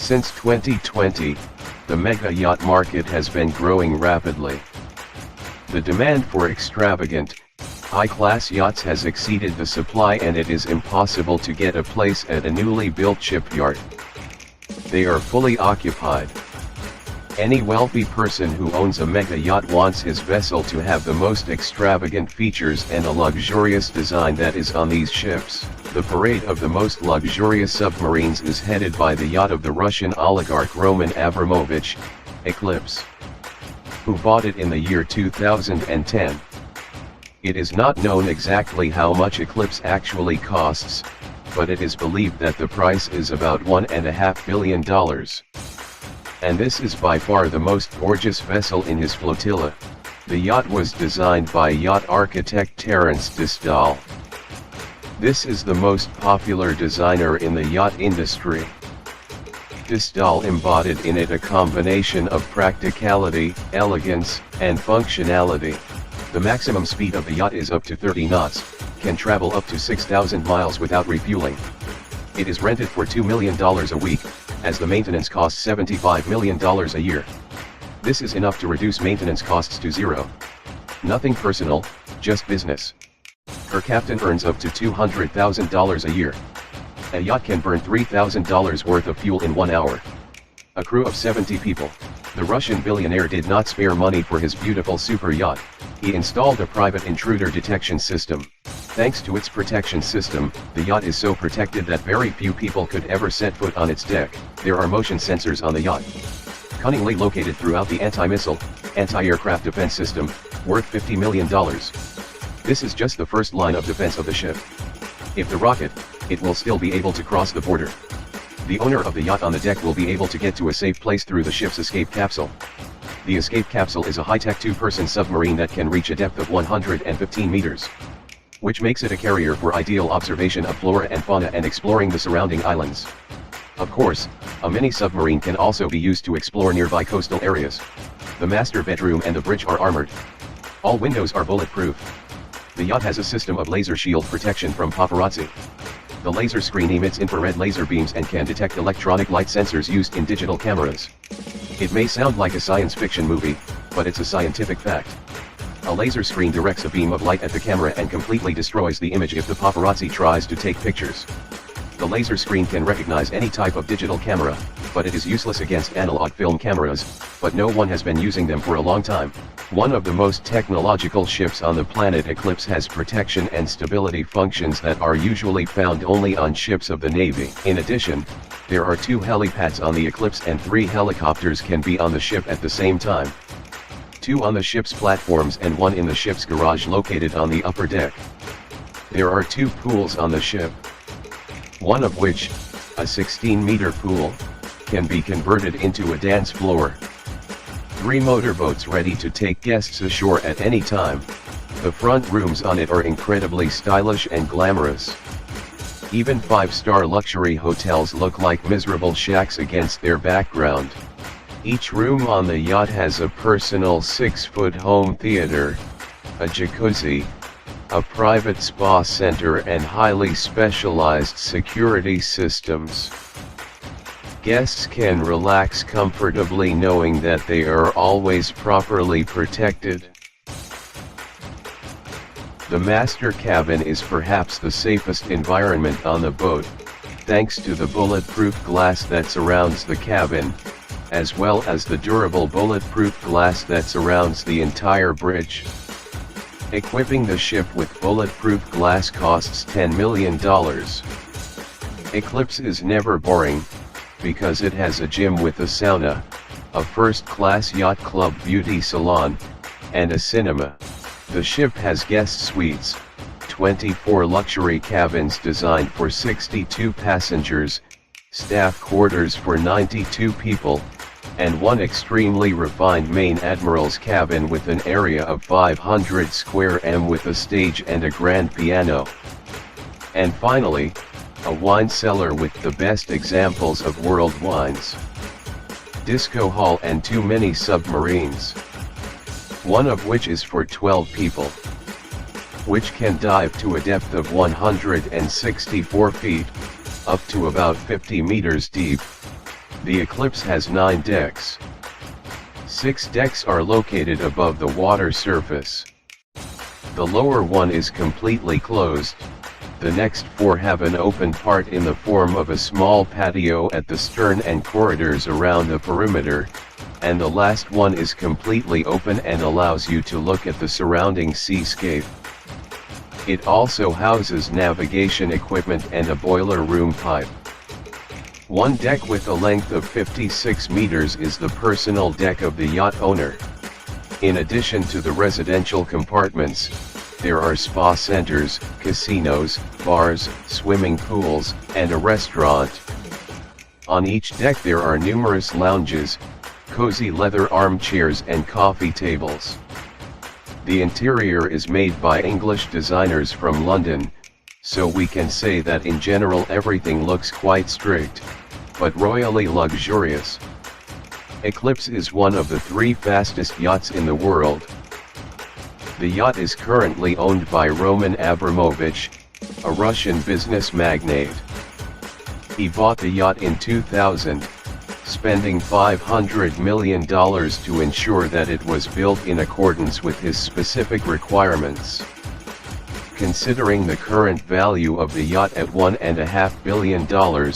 Since 2020, the mega yacht market has been growing rapidly. The demand for extravagant, high-class yachts has exceeded the supply, and it is impossible to get a place at a newly built shipyard. They are fully occupied. Any wealthy person who owns a mega yacht wants his vessel to have the most extravagant features and a luxurious design that is on these ships. The parade of the most luxurious submarines is headed by the yacht of the Russian oligarch Roman Abramovich, Eclipse, who bought it in the year 2010. It is not known exactly how much Eclipse actually costs, but it is believed that the price is about $1.5 billion. And this is by far the most gorgeous vessel in his flotilla. The yacht was designed by yacht architect Terence Disdahl. This is the most popular designer in the yacht industry. Disdahl embodied in it a combination of practicality, elegance, and functionality. The maximum speed of the yacht is up to 30 knots, can travel up to 6,000 miles without refueling. It is rented for $2 million a week, as the maintenance costs $75 million a year. This is enough to reduce maintenance costs to zero. Nothing personal, just business. Her captain earns up to $200,000 a year. A yacht can burn $3,000 worth of fuel in 1 hour. A crew of 70 people. The Russian billionaire did not spare money for his beautiful super yacht. He installed a private intruder detection system. Thanks to its protection system, the yacht is so protected that very few people could ever set foot on its deck. There are motion sensors on the yacht, cunningly located throughout the anti-missile, anti-aircraft defense system, worth $50 million. This is just the first line of defense of the ship. If the rocket, it will still be able to cross the border. The owner of the yacht on the deck will be able to get to a safe place through the ship's escape capsule. The escape capsule is a high-tech two-person submarine that can reach a depth of 115 meters. Which makes it a carrier for ideal observation of flora and fauna and exploring the surrounding islands. Of course, a mini-submarine can also be used to explore nearby coastal areas. The master bedroom and the bridge are armored. All windows are bulletproof. The yacht has a system of laser shield protection from paparazzi. The laser screen emits infrared laser beams and can detect electronic light sensors used in digital cameras. It may sound like a science fiction movie, but it's a scientific fact. A laser screen directs a beam of light at the camera and completely destroys the image if the paparazzi tries to take pictures. The laser screen can recognize any type of digital camera, but it is useless against analog film cameras, but no one has been using them for a long time. One of the most technological ships on the planet, Eclipse, has protection and stability functions that are usually found only on ships of the Navy. In addition, there are 2 helipads on the Eclipse and 3 helicopters can be on the ship at the same time. 2 on the ship's platforms and 1 in the ship's garage located on the upper deck. There are 2 pools on the ship, one of which, a 16-meter pool, can be converted into a dance floor. 3 motorboats ready to take guests ashore at any time. The front rooms on it are incredibly stylish and glamorous. Even 5-star luxury hotels look like miserable shacks against their background. Each room on the yacht has a personal 6-foot home theater, a jacuzzi, a private spa center and highly specialized security systems. Guests can relax comfortably knowing that they are always properly protected. The master cabin is perhaps the safest environment on the boat, thanks to the bulletproof glass that surrounds the cabin, as well as the durable bulletproof glass that surrounds the entire bridge. Equipping the ship with bulletproof glass costs $10 million. Eclipse is never boring, because it has a gym with a sauna, a first-class yacht club beauty salon, and a cinema. The ship has guest suites, 24 luxury cabins designed for 62 passengers, staff quarters for 92 people, and 1 extremely refined main admiral's cabin with an area of 500 square m with a stage and a grand piano. And finally, a wine cellar with the best examples of world wines, disco hall and 2 mini submarines, one of which is for 12 people, which can dive to a depth of 164 feet, up to about 50 meters deep. The Eclipse has 9 decks. 6 decks are located above the water surface. The lower one is completely closed. The next 4 have an open part in the form of a small patio at the stern and corridors around the perimeter, and the last one is completely open and allows you to look at the surrounding seascape. It also houses navigation equipment and a boiler room pipe. One deck with a length of 56 meters is the personal deck of the yacht owner. In addition to the residential compartments, there are spa centers, casinos, bars, swimming pools, and a restaurant. On each deck there are numerous lounges, cozy leather armchairs and coffee tables. The interior is made by English designers from London, so we can say that in general everything looks quite strict, but royally luxurious. Eclipse is one of the 3 fastest yachts in the world. The yacht is currently owned by Roman Abramovich, a Russian business magnate. He bought the yacht in 2000, spending $500 million to ensure that it was built in accordance with his specific requirements. Considering the current value of the yacht at $1.5 billion,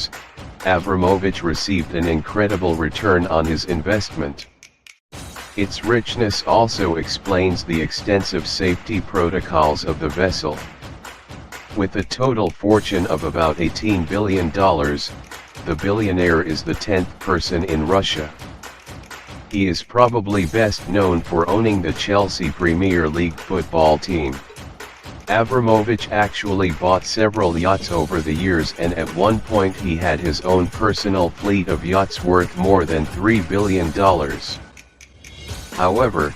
Abramovich received an incredible return on his investment. Its richness also explains the extensive safety protocols of the vessel. With a total fortune of about $18 billion, the billionaire is the 10th person in Russia. He is probably best known for owning the Chelsea Premier League football team. Abramovich actually bought several yachts over the years, and at one point he had his own personal fleet of yachts worth more than $3 billion. However,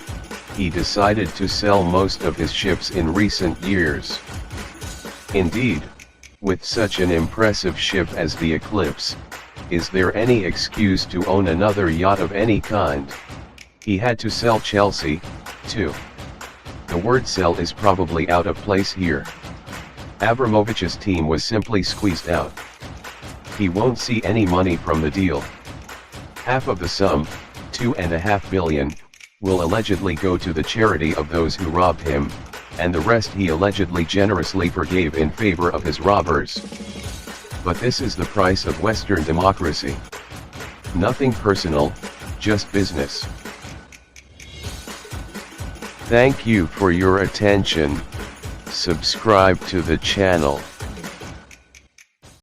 he decided to sell most of his ships in recent years. Indeed, with such an impressive ship as the Eclipse, is there any excuse to own another yacht of any kind? He had to sell Chelsea, too. The word sell is probably out of place here. Abramovich's team was simply squeezed out. He won't see any money from the deal. Half of the sum, $2.5 billion, will allegedly go to the charity of those who robbed him, and the rest he allegedly generously forgave in favor of his robbers. But this is the price of Western democracy. Nothing personal, just business. Thank you for your attention. Subscribe to the channel.